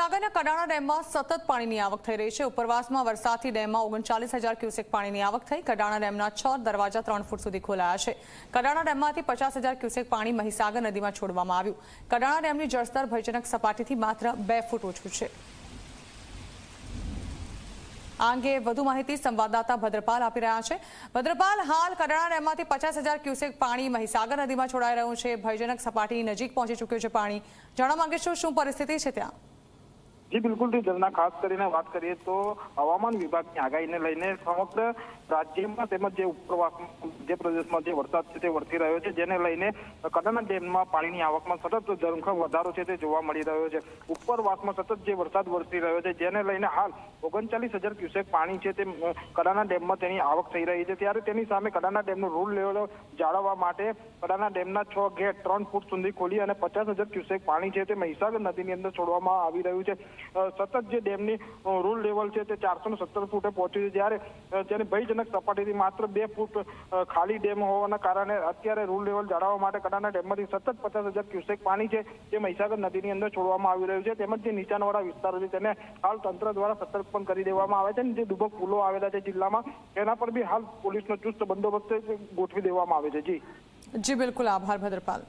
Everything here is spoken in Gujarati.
મહીસાગરના કડાણા ડેમમાં સતત પાણીની આવક થઈ રહી છે। ઉપરવાસમાં વરસાદથી ડેમમાં 39,000 ક્યુસેક પાણીની આવક થઈ। કડાણા ડેમના 6 દરવાજા 3 ફૂટ સુધી ખોલાયા છે। કડાણા ડેમમાંથી 50,000 ક્યુસેક પાણી મહીસાગર નદીમાં છોડવામાં આવ્યું। કડાણા ડેમની જળસ્તર ભયજનક સપાટીથી માત્ર 2 ફૂટ ઓછું છે। આ અંગે વધુ માહિતી સંવાદદાતા ભદ્રપાલ આપી રહ્યા છે। ભદ્રપાલ, હાલ કડાણા ડેમમાંથી 50,000 ક્યુસેક પાણી મહીસાગર નદીમાં છોડાઈ રહ્યું છે। ભયજનક સપાટીની નજીક પહોંચી ચૂક્યું છે પાણી। જાણવા માંગીશું શું પરિસ્થિતિ છે ત્યાં? જી બિલકુલ થી ઝરના ખાસ કરીને વાત કરીએ તો હવામાન વિભાગની આગાહીને લઈને સમગ્ર રાજ્યમાં તેમજ જે ઉપરવાસમાં મધ્યપ્રદેશમાં જે વરસાદ છે તે વરસી રહ્યો છે, જેને લઈને કડાણા ડેમમાં પાણીની આવકમાં સતત ધરખમ વધારો છે તે જોવા મળી રહ્યો છે। ઉપરવાસમાં સતત જે વરસાદ વરસી રહ્યો છે, જેને લઈને હાલ 39,000 ક્યુસેક પાણી છે તે કડાણા ડેમમાં તેની આવક થઈ રહી છે। ત્યારે તેની સામે કડાણા ડેમનું રૂલ લેવલ જાળવવા માટે કડાણા ડેમના 6 ગેટ 3 ફૂટ સુધી ખોલી અને 50,000 ક્યુસેક પાણી છે તે મહીસાગર નદીની અંદર છોડવામાં આવી રહ્યું છે। સતત જે ડેમની રૂલ લેવલ છે તે 417 ફૂટે પહોંચ્યું છે, જ્યારે તેની ભયજનક સપાટીથી માત્ર 2 ફૂટ ખાલી ડેમ હોવાના કારણે અત્યારે રૂલ લેવલ જાળવવા માટે કડાણા ડેમમાંથી સતત 50,000 ક્યુસેક પાણી છે તે મહીસાગર નદીની અંદર છોડવામાં આવી રહ્યું છે। તેમજ જે નીચાણવાળા વિસ્તારો છે તેને હાલ તંત્ર દ્વારા સતર્ક પણ કરી દેવામાં આવે છે અને જે ડૂબક પુલો આવેલા છે જિલ્લામાં તેના પર બી હાલ પોલીસનો ચુસ્ત બંદોબસ્ત ગોઠવી દેવામાં આવે છે। જી બિલકુલ, આભાર ભદ્રપાલ।